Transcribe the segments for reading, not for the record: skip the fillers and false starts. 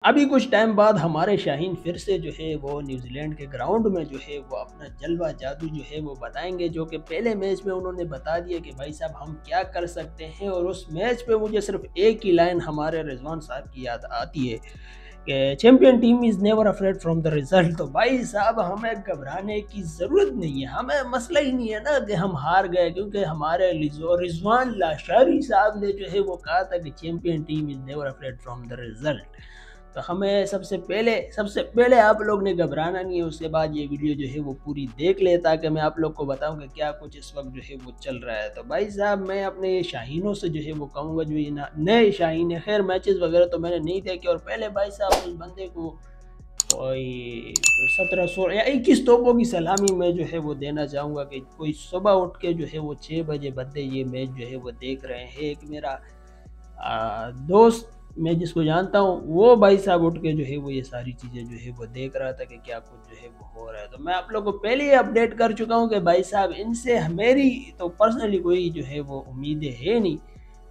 अभी कुछ टाइम बाद हमारे शाहीन फिर से जो है वो न्यूजीलैंड के ग्राउंड में जो है वो अपना जलवा जादू जो है वो बताएंगे, जो कि पहले मैच में उन्होंने बता दिया कि भाई साहब हम क्या कर सकते हैं। और उस मैच पे मुझे सिर्फ एक ही लाइन हमारे रिजवान साहब की याद आती है कि champion team is never afraid from the result. तो भाई साहब हमें घबराने की ज़रूरत नहीं है, हमें मसला ही नहीं है ना कि हम हार गए, क्योंकि हमारे रिजवान लाशारी साहब ने जो है वो कहा था कि champion team is never afraid from the result. तो हमें सबसे पहले आप लोग ने घबराना नहीं है। उसके बाद ये वीडियो जो है वो पूरी देख ले, ताकि मैं आप लोग को बताऊं कि क्या कुछ इस वक्त जो है वो चल रहा है। तो भाई साहब मैं अपने ये शाहीनों से जो है वो कहूँगा, जो ये नए शाहीन है, खैर मैचेस वगैरह तो मैंने नहीं देखे, और पहले भाई साहब उस बंदे को कोई 17 16 या 21 तोपों की सलामी मैं जो है वो देना चाहूँगा कि कोई सुबह उठ के जो है वो 6 बजे बंदे ये मैच जो है वो देख रहे हैं। एक मेरा दोस्त, मैं जिसको जानता हूँ, वो भाई साहब उठ के जो है वो ये सारी चीज़ें जो है वो देख रहा था कि क्या कुछ जो है वो हो रहा है। तो मैं आप लोग को पहले ही अपडेट कर चुका हूँ कि भाई साहब इनसे मेरी तो पर्सनली कोई जो है वो उम्मीदें है नहीं।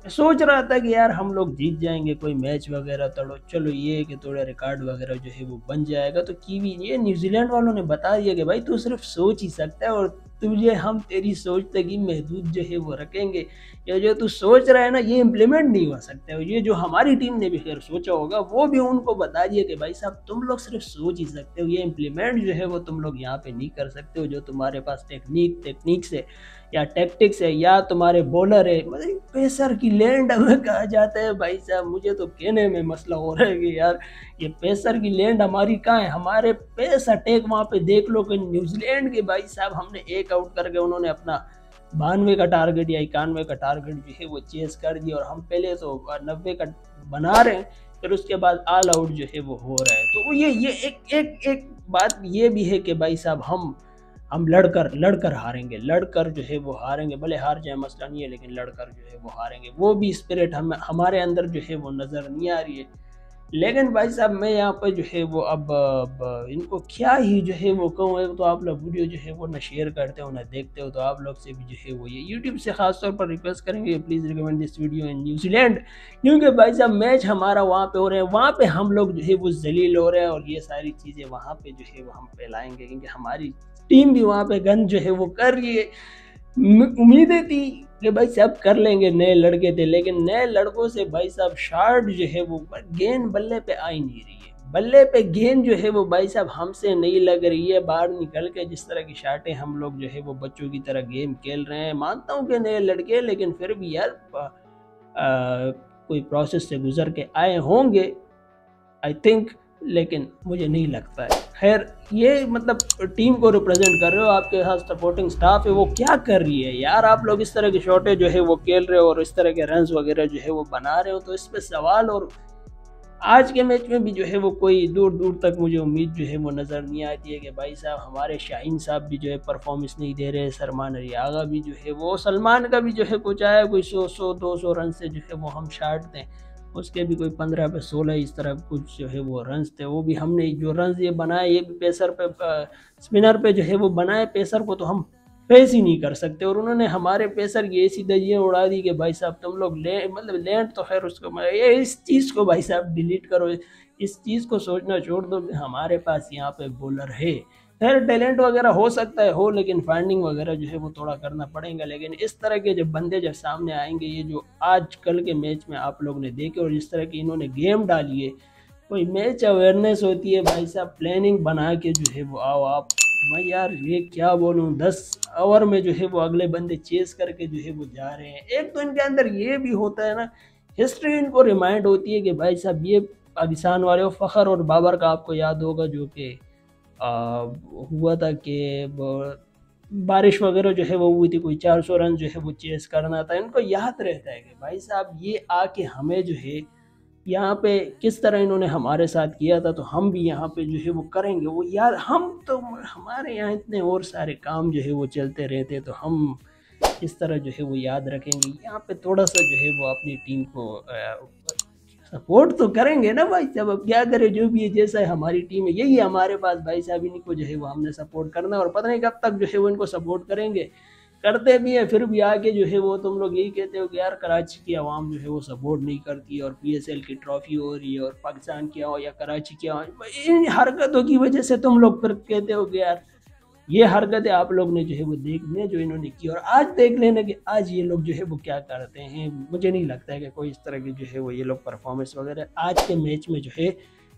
मैं सोच रहा था कि यार हम लोग जीत जाएंगे कोई मैच वगैरह, तो चलो ये कि थोड़ा रिकॉर्ड वगैरह जो है वो बन जाएगा। तो कीवी ये न्यूजीलैंड वालों ने बता दिया कि भाई तू सिर्फ सोच ही सकता है, और तुझे हम तेरी सोच तक ही महदूद जो है वो रखेंगे। ये जो तू सोच रहा है ना, ये इम्प्लीमेंट नहीं हो सकता है। ये जो हमारी टीम ने भी खैर सोचा होगा, वो भी उनको बता दिया कि भाई साहब तुम लोग सिर्फ सोच ही सकते हो, ये इम्प्लीमेंट जो है वो तुम लोग यहाँ पे नहीं कर सकते हो। जो तुम्हारे पास टेक्निक्स है या टैक्टिक्स है या तुम्हारे बॉलर है, मतलब पेसर की लैंड हमें कहा जाता है। भाई साहब मुझे तो कहने में मसला हो रहा है कि यार ये पेसर की लैंड हमारी कहाँ है। हमारे पेस अटैक वहाँ पे देख लो कि न्यूजीलैंड के भाई साहब हमने एक आउट करके उन्होंने अपना 92 का टारगेट या 91 का टारगेट जो है वो चेस कर दिया, और हम पहले तो 90 का बना रहे हैं, फिर उसके बाद ऑल आउट जो है वो हो रहा है। तो ये एक बात ये भी है कि भाई साहब हम लड़कर हारेंगे, लड़कर जो है वो हारेंगे, भले हार जाए मसला नहीं है, लेकिन लड़कर जो है वो हारेंगे। वो भी स्पिरिट हमारे अंदर जो है वो नज़र नहीं आ रही है। लेकिन भाई साहब मैं यहाँ पर जो है वो अब इनको क्या ही जो है वो कहूँ, तो आप लोग वीडियो जो है वो ना शेयर करते हो ना देखते हो, तो आप लोग से भी जो है वो ये यूट्यूब से खास तौर पर रिक्वेस्ट करेंगे, please recommend this video in New Zealand. क्योंकि भाई साहब मैच हमारा वहाँ पे हो रहा है, वहाँ पे हम लोग जो है वो जलील हो रहे हैं, और ये सारी चीज़ें वहाँ पे जो है वो हम फैलाएंगे, क्योंकि हमारी टीम भी वहाँ पे गन जो है वो कर रही है। उम्मीदें थी कि भाई साहब कर लेंगे, नए लड़के थे, लेकिन नए लड़कों से भाई साहब शार्ट जो है वो गेंद बल्ले पे आ ही नहीं रही है। बल्ले पे गेंद जो है वो भाई साहब हमसे नहीं लग रही है। बाहर निकल के जिस तरह की शार्टें हम लोग जो है वो बच्चों की तरह गेम खेल रहे हैं। मानता हूँ कि नए लड़के, लेकिन फिर भी यार कोई प्रोसेस से गुजर के आए होंगे आई थिंक, लेकिन मुझे नहीं लगता है। खैर ये मतलब टीम को रिप्रेजेंट कर रहे हो, आपके साथ सपोर्टिंग स्टाफ है, वो क्या कर रही है यार। आप लोग इस तरह की शॉटें जो है वो खेल रहे हो और इस तरह के रन्स वगैरह जो है वो बना रहे हो, तो इस पर सवाल। और आज के मैच में भी जो है वो कोई दूर दूर तक मुझे उम्मीद जो है वो नज़र नहीं आती है कि भाई साहब हमारे शाहीन साहब भी जो है परफॉर्मेंस नहीं दे रहे, सलमान अरियागा भी जो है वो, सलमान का भी जो है कुछ आया कोई 100-200 रन से जो है वो हम शार्ट थे, उसके भी कोई 15 पे 16 इस तरह कुछ जो है वो रन्स थे। वो भी हमने जो रन्स ये बनाए ये भी पेसर पे स्पिनर पे जो है वो बनाए, पेसर को तो हम फेस ही नहीं कर सकते। और उन्होंने हमारे पेसर की ऐसी दजियाँ उड़ा दी कि भाई साहब तुम लोग मतलब लैंड तो खैर उसको ये इस चीज़ को भाई साहब डिलीट करो, इस चीज़ को सोचना छोड़ दो कि हमारे पास यहाँ पे बॉलर है। खैर टैलेंट वगैरह हो सकता है हो, लेकिन फाइंडिंग वगैरह जो है वो थोड़ा करना पड़ेगा। लेकिन इस तरह के जब बंदे जब सामने आएंगे, ये जो आज कल के मैच में आप लोग ने देखे और जिस तरह की इन्होंने गेम डाली है, कोई मैच अवेयरनेस होती है भाई साहब, प्लानिंग बना के जो है वो आओ आप। मैं यार ये क्या बोलूँ, 10 ओवर में जो है वो अगले बंदे चेस करके जो है वो जा रहे हैं। एक तो इनके अंदर ये भी होता है ना, हिस्ट्री इनको रिमाइंड होती है कि भाई साहब ये पाकिस्तान वाले हो, फ़खर और बाबर का आपको याद होगा जो कि हुआ था कि बारिश वगैरह जो है वो हुई थी, कोई 400 रन जो है वो चेस करना था। इनको याद रहता है कि भाई साहब ये आके हमें जो है यहाँ पे किस तरह इन्होंने हमारे साथ किया था, तो हम भी यहाँ पे जो है वो करेंगे। वो यार हम तो हमारे यहाँ इतने और सारे काम जो है वो चलते रहते, तो हम इस तरह जो है वो याद रखेंगे। यहाँ पे थोड़ा सा जो है वो अपनी टीम को सपोर्ट तो करेंगे ना भाई साहब। अब क्या करें, जो भी है जैसा है हमारी टीम है यही है हमारे पास भाई साहब, इनको जो है वो हमने सपोर्ट करना है, और पता नहीं कब तक जो है वो इनको सपोर्ट करेंगे। करते भी हैं, फिर भी आके जो है वो तुम लोग यही कहते हो कि यार कराची की आवाम जो है वो सपोर्ट नहीं करती है और PSL की ट्रॉफी हो रही है और पाकिस्तान की हो या कराची की हो, इन हरकतों की वजह से तुम लोग फिर कहते हो कि यार ये हरकतें आप लोग ने जो है वो देखने जो इन्होंने की, और आज देख लेना कि आज ये लोग जो है वो क्या करते हैं। मुझे नहीं लगता है कि कोई इस तरह की जो है वो ये लोग परफॉर्मेंस वगैरह आज के मैच में जो है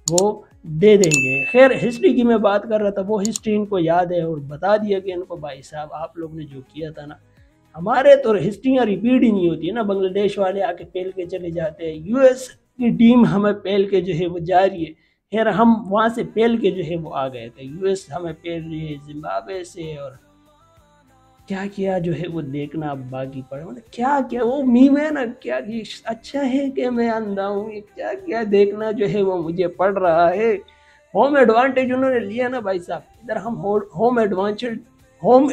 वो दे देंगे। खैर हिस्ट्री की मैं बात कर रहा था, वो हिस्ट्री इनको याद है और बता दिया कि इनको भाई साहब आप लोग ने जो किया था ना, हमारे तो हिस्ट्रियाँ रिपीट ही नहीं होती है ना, बांग्लादेश वाले आके पेल के चले जाते हैं, US की टीम हमें पेल के जो है वो जा रही है, खैर हम वहाँ से पेल के जो है वो आ गए थे, US हमें पेल रही है जिम्बाब्वे से, और क्या किया जो है वो देखना अब बाकी पड़ा, मतलब क्या क्या वो मीम है ना, क्या कि अच्छा है कि मैं अंधा हूँ, ये क्या क्या देखना जो है वो मुझे पड़ रहा है। होम एडवांटेज उन्होंने लिया ना भाई साहब, इधर हम होम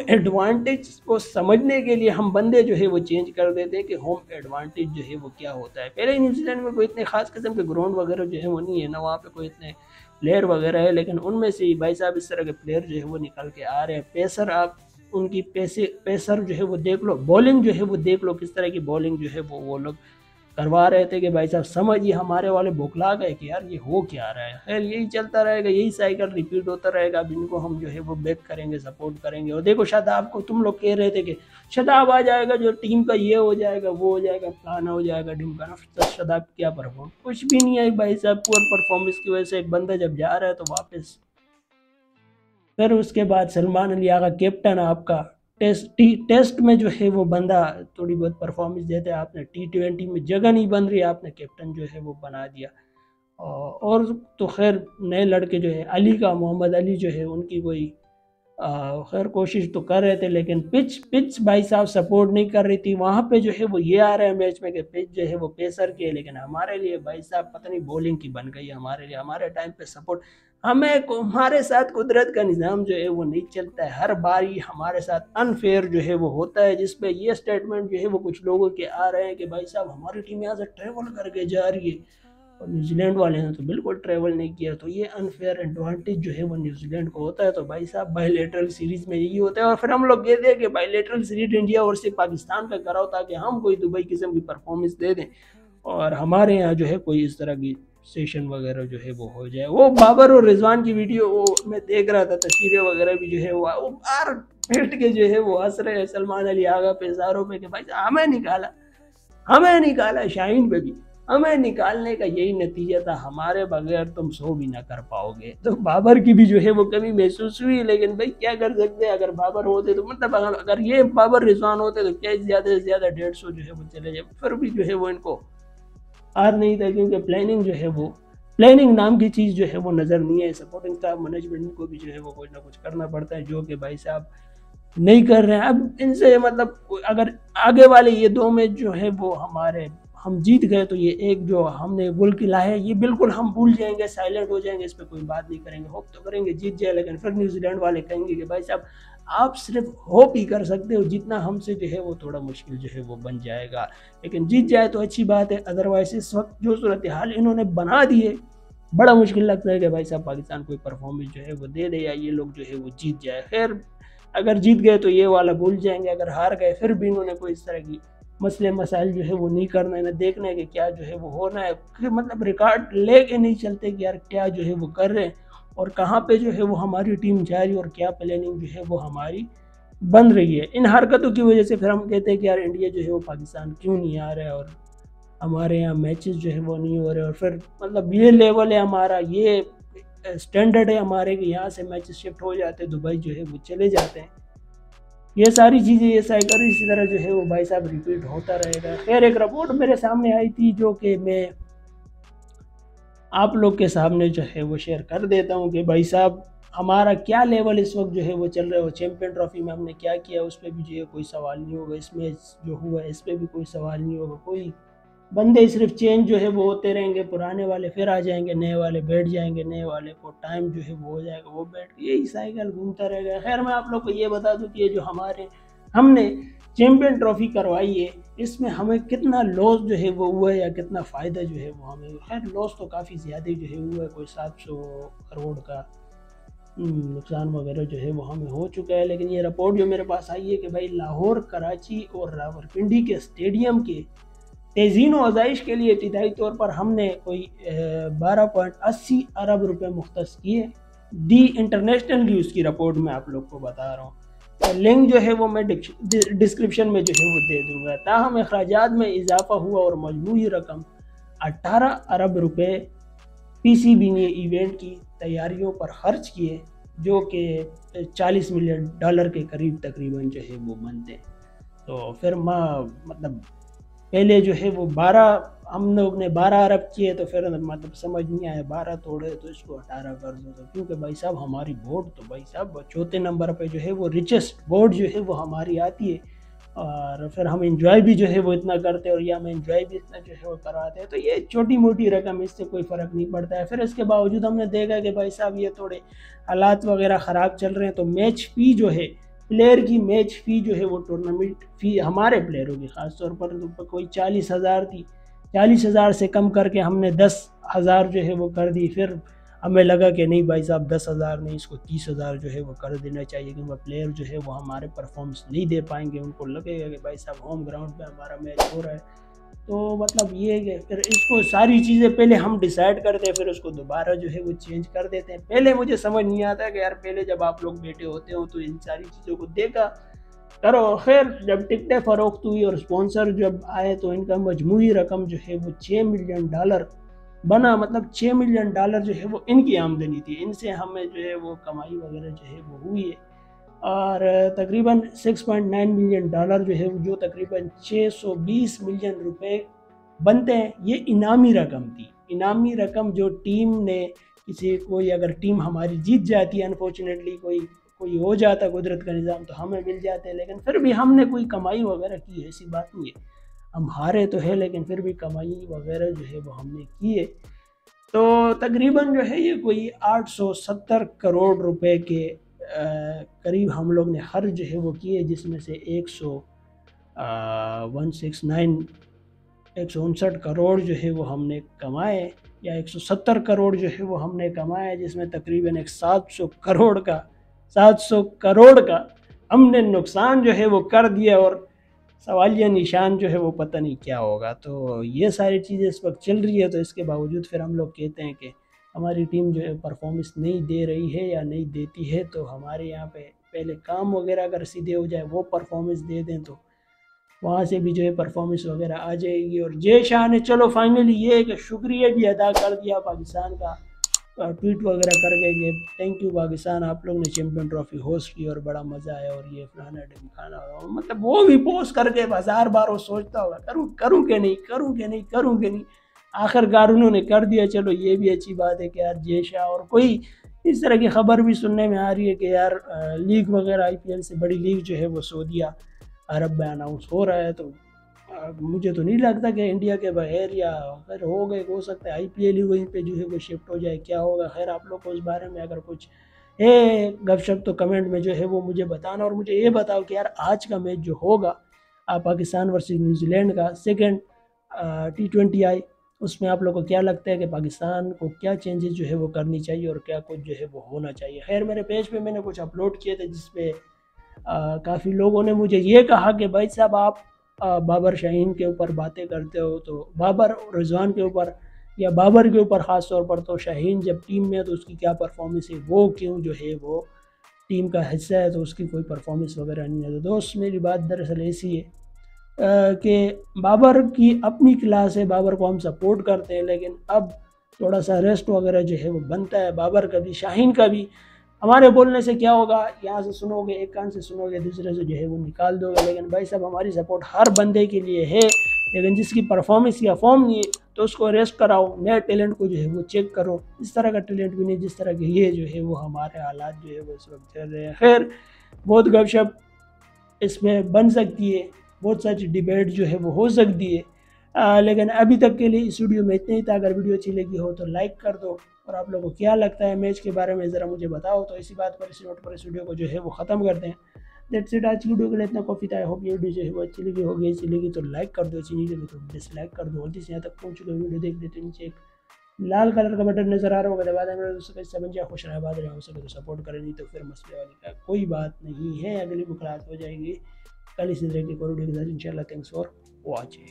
एडवांटेज को समझने के लिए हम बंदे जो है वो चेंज कर देते हैं कि होम एडवांटेज जो है वो क्या होता है। पहले न्यूजीलैंड में कोई इतने खास किस्म के ग्राउंड वगैरह जो है वो नहीं है ना, वहाँ पे कोई इतने प्लेयर वगैरह है, लेकिन उनमें से भाई साहब इस तरह के प्लेयर जो है वो निकल के आ रहे हैं। पेसर आप उनकी पेसर जो है वो देख लो, बॉलिंग जो है वो देख लो, किस तरह की बॉलिंग जो है वो लोग करवा रहे थे कि भाई साहब समझिए हमारे वाले बौखला गए कि यार ये हो क्या रहा है। खैर यही चलता रहेगा, यही साइकिल रिपीट होता रहेगा। अब इनको हम जो है वो बैक करेंगे, सपोर्ट करेंगे। और देखो शादाब को तुम लोग कह रहे थे कि शादाब आ जाएगा, जो टीम का ये हो जाएगा, वो हो जाएगा, फलाना हो जाएगा, ढिमकाना, तो शादाब क्या परफॉर्म, कुछ भी नहीं है भाई साहब। पुअर परफॉर्मेंस की वजह से एक बंदा जब जा रहा है तो वापस। फिर उसके बाद सलमान अली आगा कैप्टन आपका, टेस्ट में जो है वो बंदा थोड़ी बहुत परफॉर्मेंस देते हैं, आपने T20 में जगह नहीं बन रही, आपने कैप्टन जो है वो बना दिया। और तो खैर नए लड़के जो है अली का, मोहम्मद अली जो है उनकी कोई खैर कोशिश तो कर रहे थे, लेकिन पिच भाई साहब सपोर्ट नहीं कर रही थी। वहाँ पे जो है वो ये आ रहा है मैच में कि पिच जो है वो पेसर की है, लेकिन हमारे लिए भाई साहब पता नहीं बॉलिंग की बन गई है हमारे लिए। हमारे टाइम पे सपोर्ट हमारे साथ कुदरत का निज़ाम जो है वो नहीं चलता है, हर बार ही हमारे साथ अनफेयर जो है वो होता है, जिसपे ये स्टेटमेंट जो है वो कुछ लोगों के आ रहे हैं कि भाई साहब हमारी टीम यहाँ से ट्रेवल करके जा रही है, और न्यूजीलैंड वाले ने तो बिल्कुल ट्रैवल नहीं किया। तो ये अनफेयर एडवांटेज जो है वो न्यूजीलैंड को होता है। तो भाई साहब बायलैटरल सीरीज में यही होता है, और फिर हम लोग कहते हैं कि बायलैटरल सीरीज इंडिया और सिर्फ पाकिस्तान पे कराओ ताकि हम कोई दुबई किस्म की परफॉर्मेंस दे दें और हमारे यहाँ जो है कोई इस तरह की सेशन वगैरह जो है वो हो जाए। वो बाबर और रिजवान की वीडियो वो मैं देख रहा था, तस्वीरें वगैरह भी जो है वो बार बैठ के जो है वो हंस रहे हैं सलमान अली आगा पे, इशारों पे कि भाई हमें निकाला शाहीन पे भी, हमें निकालने का यही नतीजा था, हमारे बगैर तुम सो भी ना कर पाओगे। तो बाबर की भी जो है वो कमी महसूस हुई, लेकिन भाई क्या कर सकते हैं, अगर बाबर होते तो मतलब अगर ये बाबर रिजवान होते तो क्या ज़्यादा से ज़्यादा 150 जो है वो चले जाए। फिर भी जो है वो इनको हार नहीं था, क्योंकि प्लानिंग नाम की चीज़ जो है वो नज़र नहीं है। सपोर्टिंग स्टाफ मैनेजमेंट को भी जो है वो कुछ ना कुछ करना पड़ता है, जो कि भाई साहब नहीं कर रहे हैं। अब इनसे मतलब अगर आगे वाले ये 2 मैच जो है वो हम जीत गए तो ये एक जो हमने गोल किला है ये बिल्कुल हम भूल जाएंगे, साइलेंट हो जाएंगे, इस पर कोई बात नहीं करेंगे, होप तो करेंगे जीत जाए। लेकिन फिर न्यूजीलैंड वाले कहेंगे कि भाई साहब आप सिर्फ होप ही कर सकते हो, जितना हमसे जो है वो थोड़ा मुश्किल जो है वो बन जाएगा। लेकिन जीत जाए तो अच्छी बात है, अदरवाइज इस वक्त जो सूरत हाल इन्होंने बना दी है, बड़ा मुश्किल लगता है कि भाई साहब पाकिस्तान कोई परफॉर्मेंस जो है वो दे दे या ये लोग जो है वो जीत जाए। खैर अगर जीत गए तो ये वाला भूल जाएंगे, अगर हार गए फिर भी इन्होंने कोई इस तरह की मसले मसाइल जो है वो नहीं करना है, ना देखना है कि क्या जो है वो होना है, फिर मतलब रिकॉर्ड लेके नहीं चलते कि यार क्या जो है वो कर रहे हैं और कहाँ पे जो है वो हमारी टीम जा रही है और क्या प्लानिंग जो है वो हमारी बन रही है। इन हरकतों की वजह से फिर हम कहते हैं कि यार इंडिया जो है वो पाकिस्तान क्यों नहीं आ रहा है और हमारे यहाँ मैचेस जो है वो नहीं हो रहे, और फिर मतलब ये लेवल है हमारा, ये स्टैंडर्ड है हमारे कि यहाँ से मैचेस शिफ्ट हो जाते हैं, दुबई जो है वो चले जाते हैं। ये सारी चीज़ें, ये साइकिल इसी तरह जो है वो भाई साहब रिपीट होता रहेगा। खैर एक रिपोर्ट मेरे सामने आई थी जो कि मैं आप लोग के सामने जो है वो शेयर कर देता हूँ कि भाई साहब हमारा क्या लेवल इस वक्त जो है वो चल रहा है, वो चैम्पियन ट्रॉफी में हमने क्या किया उस पर भी जो है कोई सवाल नहीं होगा, इसमें जो हुआ इस पर भी कोई सवाल नहीं होगा। कोई बंदे सिर्फ चेंज जो है वो होते रहेंगे, पुराने वाले फिर आ जाएंगे, नए वाले बैठ जाएंगे, नए वाले को टाइम जो है वो हो जाएगा, वो बैठ के यही साइकिल घूमता रहेगा। खैर मैं आप लोग को ये बता दूं कि ये जो हमने चैम्पियन ट्रॉफी करवाई है इसमें हमें कितना लॉस जो है वो हुआ है या कितना फ़ायदा जो है वो हमें, खैर लॉस तो काफ़ी ज़्यादा जो है हुआ है, कोई 700 करोड़ का नुकसान वगैरह जो है वो हमें हो चुका है। लेकिन ये रिपोर्ट जो मेरे पास आई है कि भाई लाहौर, कराची और रावलपिंडी के स्टेडियम के तेज़ीन व आज़ाइश के लिए इब्तिदाई तौर पर हमने कोई 12.80 अरब रुपए मुख्तस किए। दी इंटरनेशनल न्यूज़ की रिपोर्ट में आप लोग को बता रहा हूँ। लिंक जो है वो मैं डिस्क्रिप्शन में जो है वो दे दूँगा। ताहम अखराजात में इजाफा हुआ और मजमूई रकम 18 अरब रुपए पीसीबी ने इवेंट की तैयारियों पर खर्च किए, जो कि $40 मिलियन के करीब तकरीबन जो है वो बनते हैं। तो फिर मतलब पहले जो है वो 12 हम लोग ने 12 अरब किए, तो फिर मतलब समझ नहीं आया 12 तोड़े तो इसको 18 कर दो। तो क्योंकि भाई साहब हमारी बोर्ड तो भाई साहब चौथे नंबर पे जो है वो रिचेस्ट बोर्ड जो है वो हमारी आती है, और फिर हम इंजॉय भी जो है वो इतना करते हैं और या हम इंजॉय भी इतना जो है वो करवाते हैं। तो ये छोटी मोटी रकम, इससे कोई फ़र्क नहीं पड़ता है। फिर इसके बावजूद हमने देखा कि भाई साहब ये थोड़े हालात वगैरह ख़राब चल रहे हैं, तो मैच फ़ी जो है, प्लेयर की मैच फ़ी जो है वो टूर्नामेंट फ़ी हमारे प्लेयरों की ख़ास तौर पर तो कोई 40,000 थी, 40,000 से कम करके हमने 10,000 जो है वो कर दी। फिर हमें लगा कि नहीं भाई साहब 10,000 नहीं, इसको 30,000 जो है वो कर देना चाहिए, क्योंकि प्लेयर जो है वो हमारे परफॉर्मेंस नहीं दे पाएंगे। उनको लगेगा कि भाई साहब होम ग्राउंड पे हमारा मैच हो रहा है। तो मतलब ये है कि फिर इसको सारी चीज़ें पहले हम डिसाइड करते हैं, फिर उसको दोबारा जो है वो चेंज कर देते हैं। पहले मुझे समझ नहीं आता कि यार पहले जब आप लोग बैठे होते हो तो इन सारी चीज़ों को देखा करो। खैर जब टिकटें फ़रोख्त हुई और स्पॉन्सर जब आए तो इनका मजमूई रकम जो है वो $6 मिलियन बना। मतलब $6 मिलियन जो है वो इनकी आमदनी थी, इनसे हमें जो है वो कमाई वगैरह जो है वो हुई है। और तकरीबन $6.9 मिलियन जो है जो तकरीबन 620 मिलियन रुपए बनते हैं, ये इनामी रकम थी। इनामी रकम जो टीम ने किसी कोई अगर टीम हमारी जीत जाती है, अनफॉर्चुनेटली कोई हो जाता कुदरत का निज़ाम, तो हमें मिल जाते हैं। लेकिन फिर भी हमने कोई कमाई वगैरह की ऐसी बात नहीं है, हम हारे तो है लेकिन फिर भी कमाई वगैरह जो है वो हमने की है। तो तकरीबन जो है ये कोई 870 करोड़ रुपए के करीब हम लोग ने खर्च जो है वो किए, जिसमें से 159 करोड़ जो है वो हमने कमाए, या 170 करोड़ जो है वो हमने कमाए, जिसमें तकरीबन एक 700 करोड़ का हमने नुकसान जो है वो कर दिया। और सवालिया निशान जो है वो पता नहीं क्या होगा। तो ये सारी चीज़ें इस वक्त चल रही है, तो इसके बावजूद फिर हम लोग कहते हैं कि हमारी टीम जो है परफॉर्मेंस नहीं दे रही है या नहीं देती है। तो हमारे यहाँ पे पहले काम वगैरह अगर सीधे हो जाए, वो परफॉर्मेंस दे दें, तो वहाँ से भी जो है परफॉर्मेंस वगैरह आ जाएगी। और जय शाह ने चलो फाइनली ये है कि शुक्रिया भी अदा कर दिया पाकिस्तान का, ट्वीट वगैरह कर गए कि थैंक यू पाकिस्तान, आप लोग ने चैम्पियन ट्रॉफी होस्ट की और बड़ा मज़ा आया और ये फलाना ढिमकाना। और मतलब वो भी पोस्ट करके 1000 बार वो सोचता होगा करूँ कि नहीं। आखिरकार उन्होंने कर दिया। चलो ये भी अच्छी बात है कि यार जय शाह, और कोई इस तरह की खबर भी सुनने में आ रही है कि यार लीग वगैरह IPL से बड़ी लीग जो है वो सऊदीया अरब में अनाउंस हो रहा है। तो मुझे तो नहीं लगता कि इंडिया के बाहर या अगर हो गए, हो सकता है IPL ही वहीं पे जो है वो शिफ्ट हो जाए, क्या होगा। खैर आप लोग को उस बारे में अगर कुछ है गपशप तो कमेंट में जो है वो मुझे बताना। और मुझे ये बताओ कि यार आज का मैच जो होगा पाकिस्तान वर्सेस न्यूजीलैंड का सेकंड T20I, उसमें आप लोग को क्या लगता है कि पाकिस्तान को क्या चेंजेस जो है वो करनी चाहिए और क्या कुछ जो है वो होना चाहिए। खैर मेरे पेज पे मैंने कुछ अपलोड किए थे जिसपे काफ़ी लोगों ने मुझे ये कहा कि भाई साहब आप बाबर शाहीन के ऊपर बातें करते हो, तो बाबर रिजवान के ऊपर या बाबर के ऊपर ख़ास तौर पर, तो शाहीन जब टीम में है तो उसकी क्या परफॉर्मेंस है, वो क्यों जो है वो टीम का हिस्सा है तो उसकी कोई परफॉर्मेंस वगैरह नहीं है। तो दोस्त मेरी बात दरअसल ऐसी है कि बाबर की अपनी क्लास है, बाबर को हम सपोर्ट करते हैं, लेकिन अब थोड़ा सा रेस्ट वगैरह जो है वो बनता है बाबर का भी शाहीन का भी। हमारे बोलने से क्या होगा, यहाँ से सुनोगे, एक कान से सुनोगे, दूसरे से जो है वो निकाल दोगे। लेकिन भाई साहब हमारी सपोर्ट हर बंदे के लिए है, लेकिन जिसकी परफॉर्मेंस या फॉर्म नहीं है तो उसको रेस्ट कराओ, नए टैलेंट को जो है वो चेक करो। इस तरह का टैलेंट भी नहीं जिस तरह के ये जो है वो हमारे हालात जो है वो इस वक्त चल रहे हैं। खैर बहुत गपशप इसमें बन सकती है, बहुत सारी डिबेट जो है वो हो सकती है, लेकिन अभी तक के लिए इस वीडियो में इतना ही था। अगर वीडियो अच्छी लगी हो तो लाइक कर दो, और आप लोगों को क्या लगता है मैच के बारे में ज़रा मुझे बताओ। तो इसी बात पर, इसी नोट पर इस वीडियो को जो है वो ख़त्म करते हैं। दैट्स इट, आज की वीडियो के लिए इतना काफ़ी था। आई होप ये वीडियो जो है वो अच्छी लगी होगी, अच्छी लगी तो लाइक कर दो, अच्छी नहीं लगी तो डिसलाइक कर दो। जल्दी से यहाँ तक पहुँच चुके वीडियो देख लेते नीचे एक लाल कलर का बटन नजर आ रहा होगा, दबा देंगे दोस्तों। इससे बन जाए खुश रहे आबाद रहे, हो सके तो सपोर्ट करें, नहीं तो फिर मसले वाली का कोई बात नहीं है। अगली मुलाकात हो जाएगी कल इसी तरह की वीडियो के साथ इंशाल्लाह। Thanks for watching.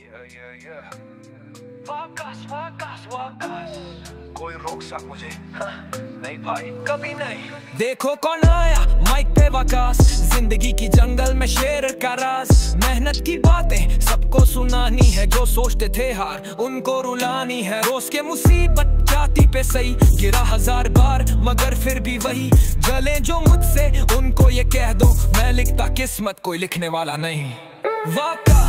कोई रोक सक मुझे? नहीं भाई, कभी नहीं। देखो कौन आया माइक पे वकास, जिंदगी की जंगल में शेर का राज। मेहनत की बातें सबको सुनानी है, जो सोचते थे हार उनको रुलानी है। रोज के मुसीबत जाती पे सही, गिरा 1000 बार मगर फिर भी वही। जले जो मुझसे उनको ये कह दो, मैं लिखता किस्मत कोई लिखने वाला नहीं। वाका